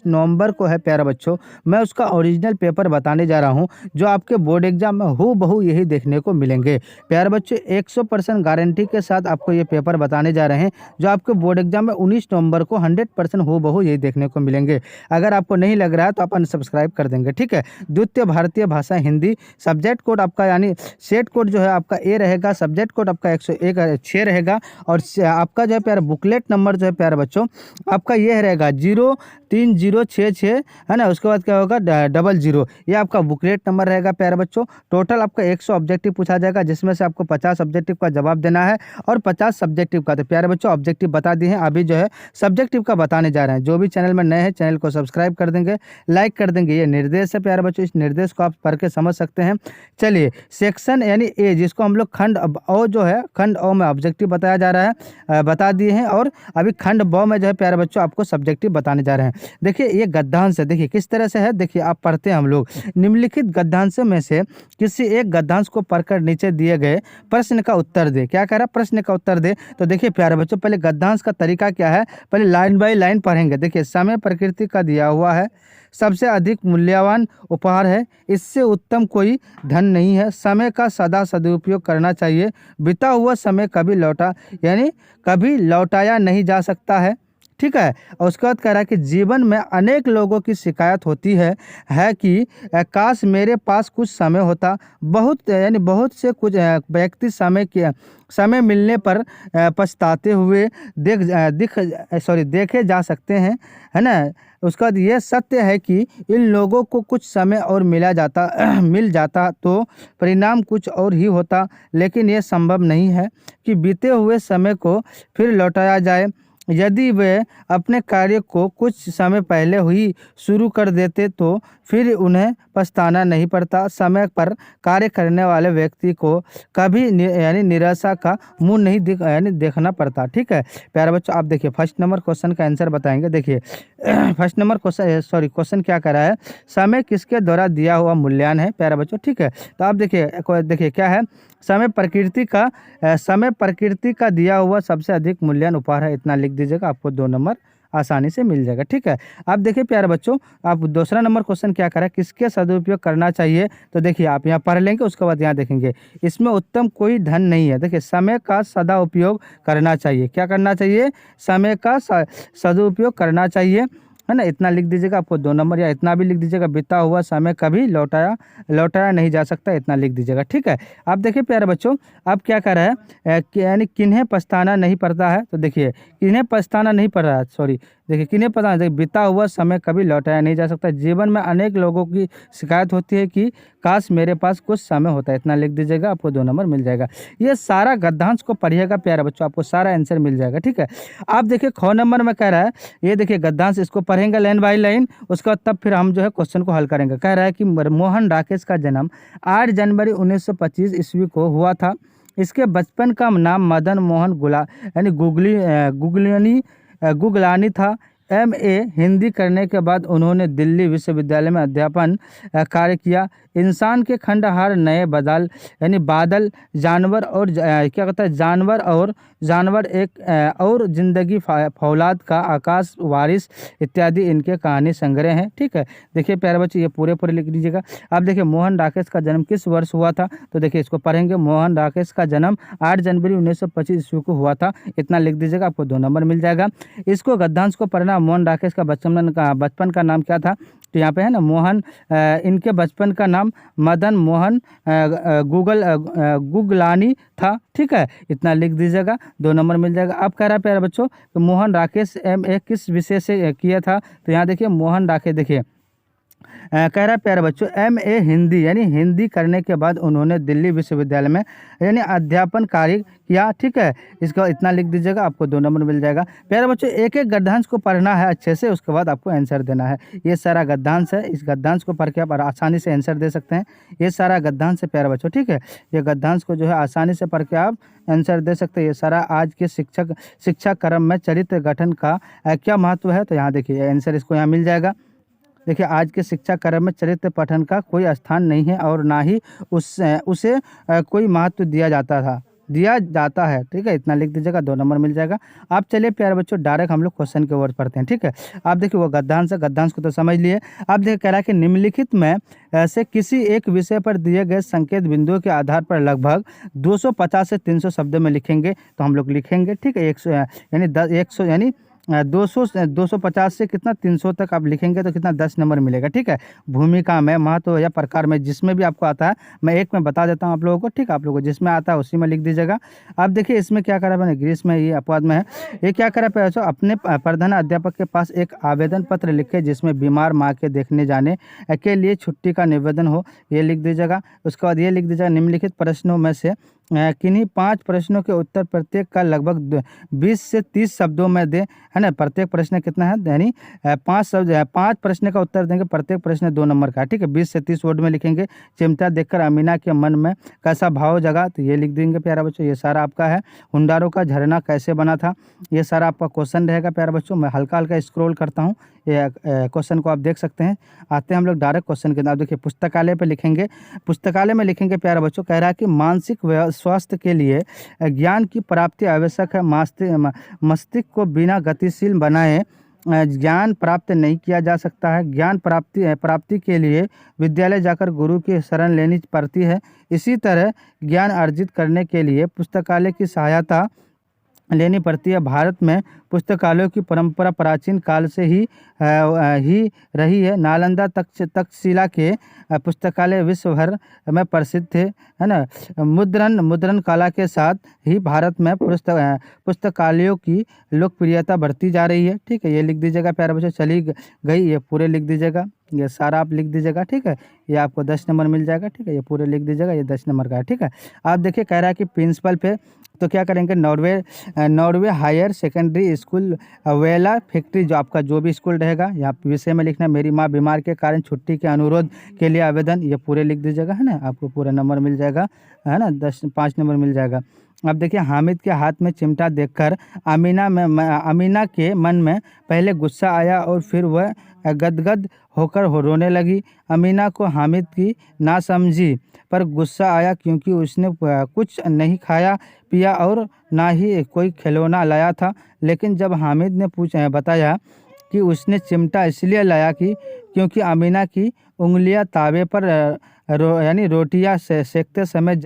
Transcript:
नवंबर को है प्यारे बच्चों, मैं उसका ओरिजिनल पेपर बताने जा रहा हूँ, जो आपके बोर्ड एग्जाम में हूबहू यही देखने को मिलेंगे। प्यारे बच्चों 100% गारंटी के साथ आपको ये पेपर बताने जा रहे हैं, जो आपके बोर्ड एग्जाम में 19 नवंबर को 100% हूबहू यही देखने को मिलेंगे। अगर आपको नहीं लग रहा है तो आप अनसब्सक्राइब कर देंगे, ठीक है। द्वितीय भारतीय भाषा हिंदी, सब्जेक्ट कोड आपका यानी सेट कोड जो है आपका ए रहेगा, सब्जेक्ट कोड आपका 106 रहेगा, और आपका जो है प्यारे बुकलेट नंबर जो है प्यारे बच्चों आपका ये रहेगा 03066, है ना। उसके बाद क्या होगा 00, ये आपका बुकलेट नंबर रहेगा प्यारे बच्चों। टोटल आपका 100 ऑब्जेक्टिव पूछा जाएगा, जिसमें से आपको 50 ऑब्जेक्टिव का जवाब देना है और 50 सब्जेक्टिव का। तो प्यारे बच्चों ऑब्जेक्टिव बता दिए हैं, अभी जो है सब्जेक्टिव का बताने जा रहे हैं। जो भी चैनल में नए हैं चैनल को सब्सक्राइब कर देंगे, लाइक कर देंगे। ये निर्देश है प्यारे बच्चों, इस निर्देश को आप पढ़ के समझ सकते हैं। चलिए सेक्शन यानी ए, जिसको हम लोग खंड ओ जो है खंड ओ में ऑब्जेक्टिव बताया जा रहा है, बता दिए हैं। और अभी खंड ब में जो है प्यारे बच्चों आपको सब्जेक्टिव बताने जा रहे हैं। देखिए ये गद्यांश है, देखिए किस तरह से है। देखिए आप पढ़ते हैं हम लोग, निम्नलिखित गद्यांशों में से किसी एक गद्यांश को पढ़कर नीचे दिए गए प्रश्न का उत्तर दे। क्या कह रहा है, प्रश्न का उत्तर दे। तो देखिए प्यारे बच्चों पहले गद्यांश का तरीका क्या है, पहले लाइन बाय लाइन पढ़ेंगे। देखिए समय प्रकृति का दिया हुआ है, सबसे अधिक मूल्यवान उपहार है, इससे उत्तम कोई धन नहीं है, समय का सदा सदुपयोग करना चाहिए, बीता हुआ समय कभी लौटाया नहीं जा सकता है, ठीक है। और उसके बाद कह रहा है कि जीवन में अनेक लोगों की शिकायत होती है कि काश मेरे पास कुछ समय होता। बहुत से कुछ व्यक्ति समय मिलने पर पछताते हुए देखे जा सकते हैं, है ना। उसके बाद ये सत्य है कि इन लोगों को कुछ समय और मिल जाता तो परिणाम कुछ और ही होता, लेकिन ये संभव नहीं है कि बीते हुए समय को फिर लौटाया जाए। यदि वे अपने कार्य को कुछ समय पहले ही शुरू कर देते तो फिर उन्हें पछताना नहीं पड़ता। समय पर कार्य करने वाले व्यक्ति को कभी निराशा का मुंह नहीं देखना पड़ता, ठीक है। प्यारे बच्चों आप देखिए फर्स्ट नंबर क्वेश्चन का आंसर बताएंगे। देखिए फर्स्ट नंबर क्वेश्चन क्या कर रहा है, समय किसके द्वारा दिया हुआ मूल्यांकन है प्यारे बच्चों, ठीक है। तो आप देखिए क्या है, समय प्रकृति का दिया हुआ सबसे अधिक मूल्यवान उपहार है, इतना लिख दीजिएगा, आपको 2 नंबर आसानी से मिल जाएगा, ठीक है। आप देखिए प्यारे बच्चों, आप दूसरा नंबर क्वेश्चन क्या करा, किसके सदुपयोग करना चाहिए। तो देखिए आप यहाँ पढ़ लेंगे, उसके बाद यहाँ देखेंगे इसमें उत्तम कोई धन नहीं है। देखिए समय का सदा उपयोग करना चाहिए, क्या करना चाहिए, समय का सदुपयोग करना चाहिए, है ना। इतना लिख दीजिएगा, आपको 2 नंबर, या इतना भी लिख दीजिएगा, बीता हुआ समय कभी लौटाया नहीं जा सकता, इतना लिख दीजिएगा, ठीक है। आप देखिए प्यारे बच्चों आप क्या कर रहे हैं, यानी किन्हें पछताना नहीं पड़ता है। तो देखिए किन्हें पछताना नहीं पड़ रहा है, देखिए किन्हें पता है, बीता हुआ समय कभी लौटाया नहीं जा सकता। जीवन में अनेक लोगों की शिकायत होती है कि काश मेरे पास कुछ समय होता है, इतना लिख दीजिएगा, आपको 2 नंबर मिल जाएगा। ये सारा गद्यांश को पढ़िएगा प्यारे बच्चों, आपको सारा आंसर मिल जाएगा, ठीक है। आप देखिए ख नंबर में कह रहा है, ये देखिए गद्यांश, इसको पढ़ेंगे लाइन बाय लाइन, उसके बाद तब फिर हम जो है क्वेश्चन को हल करेंगे। कह रहा है कि मोहन राकेश का जन्म 8 जनवरी 1925 ईस्वी को हुआ था। इसके बचपन का नाम मदन मोहन गुगलानी था। MA हिंदी करने के बाद उन्होंने दिल्ली विश्वविद्यालय में अध्यापन कार्य किया। इंसान के खंडहर नए बादल जानवर और क्या कहता है जानवर एक और जिंदगी फौलाद का आकाश वारिस इत्यादि इनके कहानी संग्रह हैं, ठीक है। देखिए प्यारे बच्चे ये पूरे लिख दीजिएगा। अब देखिए मोहन राकेश का जन्म किस वर्ष हुआ था। तो देखिए इसको पढ़ेंगे, मोहन राकेश का जन्म 8 जनवरी 1925 ईस्वी को हुआ था, इतना लिख दीजिएगा, आपको 2 नंबर मिल जाएगा। इसको गद्यांश को पढ़ना, मोहन राकेश का बचपन का नाम क्या था। तो यहाँ पे है ना मोहन, इनके बचपन का नाम मदन मोहन गुगलानी था, ठीक है, इतना लिख दीजिएगा, 2 नंबर मिल जाएगा। अब कह रहा है प्यारे बच्चों तो मोहन राकेश MA किस विषय से किया था। तो यहाँ देखिए मोहन राकेश देखिए कह रहा है प्यारे बच्चों MA हिंदी यानी हिंदी करने के बाद उन्होंने दिल्ली विश्वविद्यालय में यानी अध्यापन कार्य किया, ठीक है। इसका इतना लिख दीजिएगा, आपको 2 नंबर मिल जाएगा। प्यारे बच्चों एक एक गद्यांश को पढ़ना है अच्छे से, उसके बाद आपको आंसर देना है। ये सारा गद्यांश है, इस गद्यांश को पढ़ के आप आसानी से आंसर दे सकते हैं। ये सारा गद्यांश है प्यारे बच्चों, ठीक है। ये गद्यांश को जो है आसानी से पढ़ के आप आंसर दे सकते हैं। ये सारा आज के शिक्षा क्रम में चरित्र गठन का क्या महत्व है। तो यहाँ देखिए आंसर इसको यहाँ मिल जाएगा। देखिए आज के शिक्षा क्रम में चरित्र पठन का कोई स्थान नहीं है और ना ही उसे कोई महत्व दिया जाता था। दिया जाता है। ठीक है, इतना लिख दीजिएगा, 2 नंबर मिल जाएगा। अब चलिए प्यारे बच्चों डायरेक्ट हम लोग क्वेश्चन के ओर पढ़ते हैं। ठीक है, आप देखिए वो गद्यांश को तो समझ लिए। अब देखिए कह रहा है कि निम्नलिखित में ऐसे किसी एक विषय पर दिए गए संकेत बिंदुओं के आधार पर लगभग 250 से 300 शब्दों में लिखेंगे। तो हम लोग लिखेंगे। ठीक है, 100 यानी 100 यानी 250 से कितना 300 तक आप लिखेंगे तो कितना 10 नंबर मिलेगा। ठीक है, भूमिका में, महत्व या प्रकार में, जिसमें भी आपको आता है मैं एक में बता देता हूँ आप लोगों को। ठीक है, आप लोगों को जिसमें आता है उसी में लिख दीजिएगा। अब देखिए इसमें क्या करा मैंने, ग्रीष्म में, ये अपवाद में है। ये क्या करा पैसों, अपने प्रधान अध्यापक के पास एक आवेदन पत्र लिखे जिसमें बीमार माँ के देखने जाने के लिए छुट्टी का निवेदन हो, ये लिख दीजिएगा। उसके बाद ये लिख दीजिएगा निम्नलिखित प्रश्नों में से किन्हीं 5 प्रश्नों के उत्तर प्रत्येक का लगभग 20 से 30 शब्दों में दे, है ना। प्रत्येक प्रश्न कितना है, यानी 5 शब्द है, 5 प्रश्न का उत्तर देंगे, प्रत्येक प्रश्न 2 नंबर का। ठीक है, 20 से 30 वर्ड में लिखेंगे। चिमटा देखकर अमीना के मन में कैसा भाव जगा, तो ये लिख देंगे प्यारा बच्चों। ये सारा आपका है। हुंडारों का झरना कैसे बना था, ये सारा आपका क्वेश्चन रहेगा प्यारा बच्चों। मैं हल्का हल्का स्क्रॉल करता हूँ, ये क्वेश्चन को आप देख सकते हैं। आते हैं हम लोग डायरेक्ट क्वेश्चन के अंदर। देखिए पुस्तकालय पे लिखेंगे, पुस्तकालय में लिखेंगे प्यारा बच्चों। कह रहा है कि मानसिक स्वास्थ्य के लिए ज्ञान की प्राप्ति आवश्यक है। मस्तिष्क को बिना गतिशील बनाए ज्ञान प्राप्त नहीं किया जा सकता है। ज्ञान प्राप्ति के लिए विद्यालय जाकर गुरु की शरण लेनी पड़ती है। इसी तरह ज्ञान अर्जित करने के लिए पुस्तकालय की सहायता लेनी पड़ती है। भारत में पुस्तकालयों की परंपरा प्राचीन काल से ही रही है। नालंदा तक्षशिला के पुस्तकालय विश्व भर में प्रसिद्ध थे, है ना। मुद्रण कला के साथ ही भारत में पुस्तकालयों की लोकप्रियता बढ़ती जा रही है। ठीक है, ये लिख दीजिएगा प्यारे बच्चों। चली गई, ये पूरे लिख दीजिएगा, ये सारा आप लिख दीजिएगा। ठीक है, ये आपको 10 नंबर मिल जाएगा। ठीक है, ये पूरे लिख दीजिएगा, ये 10 नंबर का है। ठीक है, आप देखिए कह रहा है कि प्रिंसिपल पे तो क्या करेंगे, नॉर्वे हायर सेकेंडरी स्कूल वेला फैक्ट्री, जो आपका जो भी स्कूल रहेगा, यहाँ विषय में लिखना मेरी माँ बीमार के कारण छुट्टी के अनुरोध के लिए आवेदन, ये पूरे लिख दीजिएगा, है ना। आपको पूरा नंबर मिल जाएगा, है ना, 5 नंबर मिल जाएगा। अब देखिए हामिद के हाथ में चिमटा देखकर अमीना के मन में पहले गुस्सा आया और फिर वह गदगद होकर रोने लगी। अमीना को हामिद की नासमझी पर गुस्सा आया क्योंकि उसने कुछ नहीं खाया पिया और ना ही कोई खिलौना लाया था। लेकिन जब हामिद ने बताया कि उसने चिमटा इसलिए लाया कि क्योंकि अमीना की उंगलियां तावे पर यानी रोटियां सेकते समय